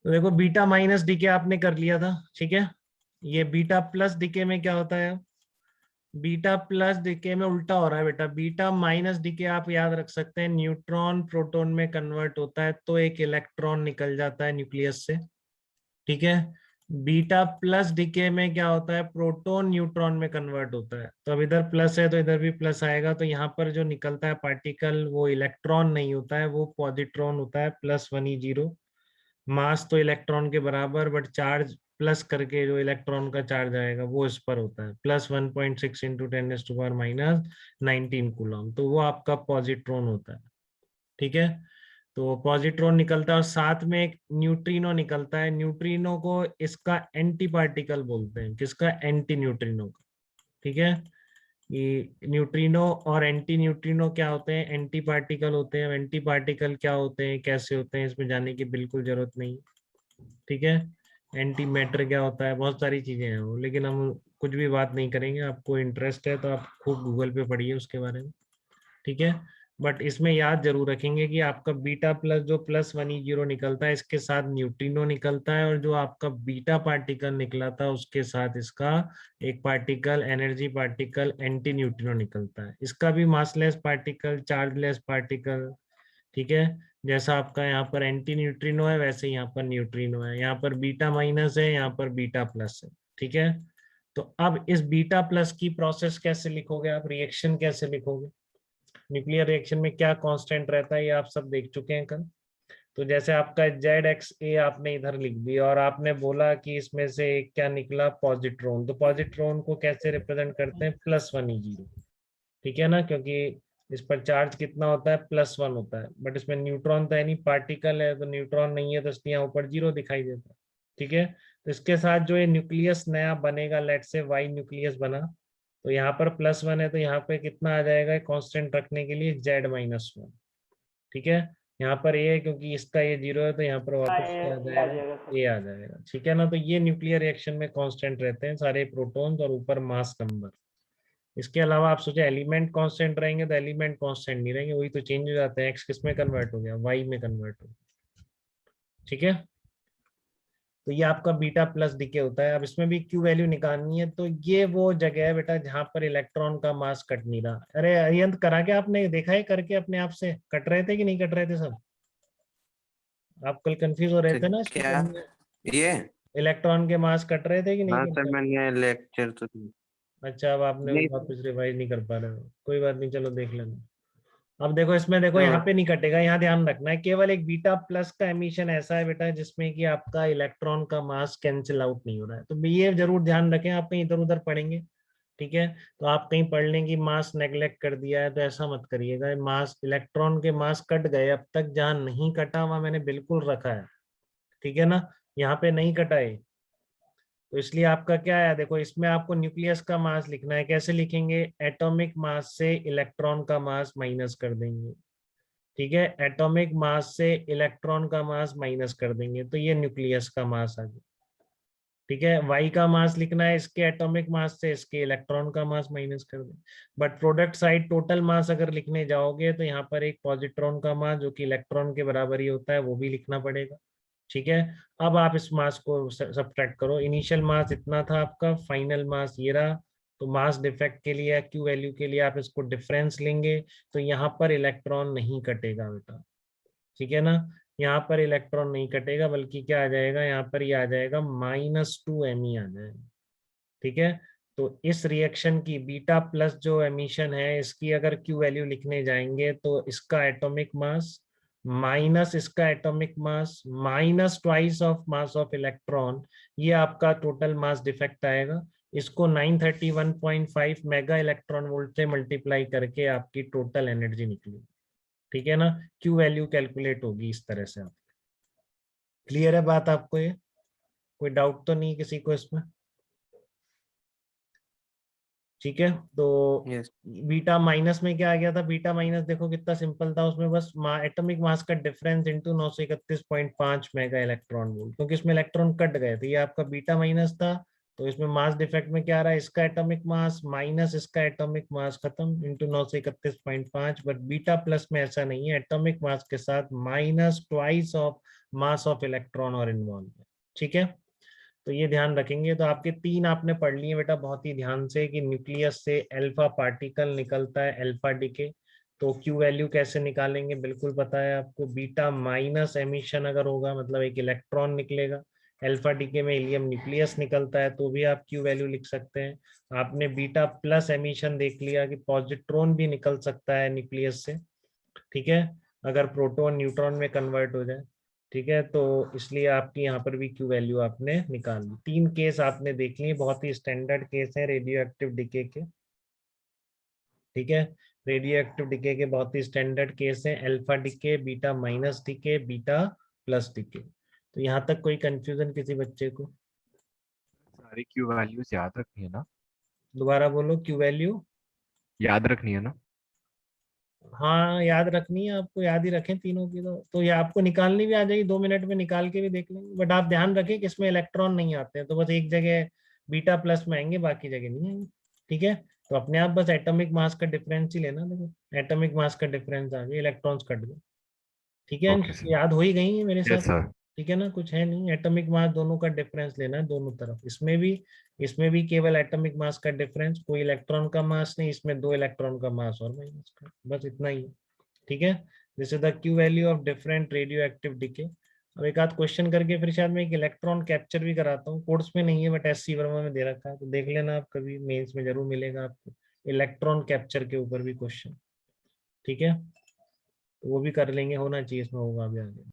तो देखो beta minus DK आपने कर लिया था, ठीक है। ये बीटा प्लस डीके में क्या होता है? बीटा प्लस डीके में उल्टा हो रहा है बेटा। बीटा माइनस डीके आप याद रख सकते हैं, न्यूट्रॉन प्रोटॉन में कन्वर्ट होता है तो एक इलेक्ट्रॉन निकल जाता है न्यूक्लियस से, ठीक है। बीटा प्लस डीके में क्या होता है? प्रोटॉन न्यूट्रॉन में कन्वर्ट होता है। तो अब इधर प्लस है तो इधर भी प्लस आएगा, तो यहाँ पर जो निकलता है पार्टिकल वो इलेक्ट्रॉन नहीं होता है, वो पॉजिट्रॉन होता है, +1 E0। मास तो इलेक्ट्रॉन के बराबर, बट चार्ज प्लस करके जो इलेक्ट्रॉन का चार्ज आएगा वो इस पर होता है, +1.6 × 10⁻⁹ कूलम। तो वो आपका पॉजिट्रॉन होता है, ठीक है। तो पॉजिट्रॉन निकलता है और साथ में एक न्यूट्रिनो निकलता है। न्यूट्रिनो को इसका एंटी पार्टिकल बोलते हैं। किसका? एंटी न्यूट्रिनो का, ठीक है। ये न्यूट्रिनो और एंटी न्यूट्रिनो क्या होते हैं? एंटी पार्टिकल होते हैं। एंटी पार्टिकल क्या होते हैं, कैसे होते हैं, इसमें जाने की बिल्कुल जरूरत नहीं, ठीक है। एंटी मैटर क्या होता है, बहुत सारी चीजें हैं वो, लेकिन हम कुछ भी बात नहीं करेंगे। आपको इंटरेस्ट है तो आप खूब गूगल पे पढ़िए उसके बारे में, ठीक है। बट इसमें याद जरूर रखेंगे कि आपका बीटा प्लस जो +1 E0 निकलता है, इसके साथ न्यूट्रिनो निकलता है, और जो आपका बीटा पार्टिकल निकला था उसके साथ इसका एक particle, energy particle, anti neutrino निकलता है। इसका भी मासलेस पार्टिकल, चार्जलेस पार्टिकल, ठीक है। जैसा आपका यहाँ पर एंटी न्यूट्रिनो है वैसे यहाँ पर न्यूट्रिनो है। यहाँ पर बीटा माइनस है, यहाँ पर बीटा प्लस है, ठीक है। तो अब इस बीटा प्लस की प्रोसेस कैसे लिखोगे आप, रिएक्शन कैसे लिखोगे? न्यूक्लियर रिएक्शन में क्या कांस्टेंट रहता है ये आप सब देख चुके हैं कल। तो जैसे आपका ZXA आपने इधर लिख दिया और आपने बोला कि इसमें से एक क्या निकला? पॉजिट्रॉन। तो पॉजिट्रॉन को कैसे रिप्रेजेंट करते हैं? +1 E0, ठीक है ना, क्योंकि इस पर चार्ज कितना होता है? +1 होता है। बट इसमें न्यूट्रॉन तो है नहीं, पार्टिकल है, तो न्यूट्रॉन नहीं है, तो इसलिए यहाँ ऊपर 0 दिखाई देता है, ठीक है। तो इसके साथ जो ये न्यूक्लियस नया बनेगा, लेट से वाई न्यूक्लियस बना, तो यहाँ पर +1 है, तो यहाँ पे कितना आ जाएगा कांस्टेंट रखने के लिए? Z-1, ठीक है। यहाँ पर ए है क्योंकि इसका ये 0 है, तो यहाँ पर हाँ वापस क्या आ ये आ जाएगा? जाएगा सर। ए आ जाएगा, ठीक है ना। तो ये न्यूक्लियर रिएक्शन में कांस्टेंट रहते हैं सारे प्रोटॉन्स, और ऊपर मास नंबर। इसके अलावा आप सोचे एलिमेंट कांस्टेंट रहेंगे, तो एलिमेंट कांस्टेंट नहीं रहेंगे, वही तो चेंज हो जाते हैं। एक्स किस में कन्वर्ट हो गया? वाई में कन्वर्ट हो गया, ठीक है। तो ये आपका बीटा प्लस डीके होता है। अब इसमें भी क्यू वैल्यू निकालनी है, तो ये वो जगह है बेटा जहां पर इलेक्ट्रॉन का मास कट नहीं रहा। अरे अरियंत, करा के आपने देखा है करके अपने आप से कट रहे थे कि नहीं कट रहे थे सब? आप कल कंफ्यूज हो रहे तो थे ना इसमें, क्या ये? इलेक्ट्रॉन के मास कट रहे थे कि नहीं हाँ कट सर, रहे थे? मैंने लेक्चर तो अच्छा, अब आपने नहीं। वापस रिवाइज नहीं कर पा रहे हो, कोई बात नहीं, चलो देख लेना। अब देखो इसमें, देखो यहाँ तो पे नहीं कटेगा, यहाँ ध्यान रखना है। केवल एक बीटा प्लस का एमिशन ऐसा है बेटा जिसमें कि आपका इलेक्ट्रॉन का मास कैंसिल आउट नहीं हो रहा है। तो ये जरूर ध्यान रखें, आप कहीं इधर उधर पढ़ेंगे, ठीक है। तो आप कहीं पढ़ लें कि मास नेग्लेक्ट कर दिया है, तो ऐसा मत करिएगा। मास, इलेक्ट्रॉन के मास कट गए, अब तक जहां नहीं कटा वहां मैंने बिल्कुल रखा है, ठीक है ना। यहाँ पे नहीं कटा है, तो इसलिए आपका क्या है, देखो इसमें आपको न्यूक्लियस का मास लिखना है। कैसे लिखेंगे? एटॉमिक मास से इलेक्ट्रॉन का मास माइनस कर देंगे, ठीक है। एटॉमिक मास से इलेक्ट्रॉन का मास माइनस कर देंगे, तो ये न्यूक्लियस का मास आ गया, ठीक है। वाई का मास लिखना है इसके एटॉमिक मास से इसके इलेक्ट्रॉन का मास माइनस कर दें। But product side total mass अगर लिखने जाओगे तो यहाँ पर एक पॉजिट्रॉन का मास जो कि इलेक्ट्रॉन के बराबर ही होता है वो भी लिखना पड़ेगा, ठीक है। अब आप इस मास को सब्ट्रैक्ट करो। इनिशियल मास इतना था आपका, फाइनल मास ये रहा। तो मास डिफेक्ट के लिए, क्यू वैल्यू के लिए आप इसको डिफरेंस लेंगे, तो यहाँ पर इलेक्ट्रॉन नहीं कटेगा बेटा, ठीक है ना। यहाँ पर इलेक्ट्रॉन नहीं कटेगा, बल्कि क्या आ जाएगा यहाँ पर? ये आ जाएगा -2 Me आ जाएगा, ठीक है। तो इस रिएक्शन की बीटा प्लस जो एमिशन है इसकी अगर क्यू वैल्यू लिखने जाएंगे, तो इसका एटॉमिक मास माइनस इसका atomic mass minus twice of mass of electron, ये आपका टोटल मास डिफेक्ट आएगा। इसको 931.5 मेगा इलेक्ट्रॉन वोल्ट से मल्टीप्लाई करके आपकी टोटल एनर्जी निकली, ठीक है ना। क्यू वैल्यू कैलकुलेट होगी इस तरह से। आप क्लियर है बात आपको? ये कोई डाउट तो नहीं किसी को इसमें? ठीक है। तो यस। बीटा माइनस में क्या आ गया था? बीटा माइनस देखो कितना सिंपल था, उसमें बस एटॉमिक मास का difference into 931.5 mega electron volt, क्योंकि इसमें इलेक्ट्रॉन कट गए थे। ये आपका बीटा माइनस था, तो इसमें मास डिफेक्ट में क्या आ रहा है, इसका एटॉमिक मास माइनस इसका एटॉमिक मास खत्म इंटू 9 से 31.5। बट बीटा प्लस में ऐसा नहीं है, एटॉमिक मास के साथ minus twice of mass of electron और इन्वॉल्व है। ठीक है, तो ये ध्यान रखेंगे। तो आपके तीन आपने पढ़ लिए बेटा बहुत ही ध्यान से, कि न्यूक्लियस से अल्फा पार्टिकल निकलता है अल्फा डीके। तो क्यू वैल्यू कैसे निकालेंगे बिल्कुल पता है आपको, बीटा माइनस एमिशन अगर होगा मतलब एक इलेक्ट्रॉन निकलेगा, अल्फा डीके में हीलियम न्यूक्लियस निकलता है तो भी आप क्यू वैल्यू लिख सकते हैं। आपने बीटा प्लस एमिशन देख लिया कि पॉजिट्रॉन भी निकल सकता है न्यूक्लियस से, ठीक है, अगर प्रोटॉन न्यूट्रॉन में कन्वर्ट हो जाए। ठीक है, तो इसलिए आपकी यहाँ पर भी क्यू वैल्यू आपने निकाल ली। तीन केस आपने देख लिए, बहुत ही स्टैंडर्ड केस है रेडियो एक्टिव डिके के। ठीक है, रेडियो एक्टिव डिके के बहुत ही स्टैंडर्ड केस है, alpha decay, beta minus decay, beta plus decay. तो यहाँ तक कोई कंफ्यूजन किसी बच्चे को? सारी क्यू वैल्यूज याद रखनी है ना? दोबारा बोलो, क्यू वैल्यू याद रखनी है ना? हाँ याद रखनी है आपको, याद ही रखें तीनों की। तो ये आपको निकालनी भी आ जाएगी, 2 मिनट में निकाल के भी देख लेंगे। बट आप ध्यान रखें कि इसमें इलेक्ट्रॉन नहीं आते हैं, तो बस एक जगह बीटा प्लस में आएंगे, बाकी जगह नहीं आएंगे। ठीक है, तो अपने आप बस एटॉमिक मास का डिफरेंस ही लेना। देखो एटॉमिक मास का डिफरेंस आ गया, इलेक्ट्रॉन्स कट गए। ठीक है, ओके सर। याद हो ही गई है मेरे यस साथ। सर। ठीक है ना, कुछ है नहीं, एटॉमिक मास दोनों का डिफरेंस लेना है दोनों तरफ। इसमें भी केवल एटॉमिक मास का डिफरेंस, कोई इलेक्ट्रॉन का मास नहीं, इसमें 2 इलेक्ट्रॉन का मास और माइनस का, बस इतना ही है। ठीक है, this is the Q value of different radio active decay. अब एक आध क्वेश्चन करके फिर शायद मैं एक इलेक्ट्रॉन कैप्चर भी कराता हूँ, कोर्स में नहीं है बट एससी वर्मा में दे रखा है, तो देख लेना आप, कभी मेंस में जरूर मिलेगा आपको इलेक्ट्रॉन कैप्चर के ऊपर भी क्वेश्चन। ठीक है, तो वो भी कर लेंगे, होना चाहिए इसमें, होगा भी आगे।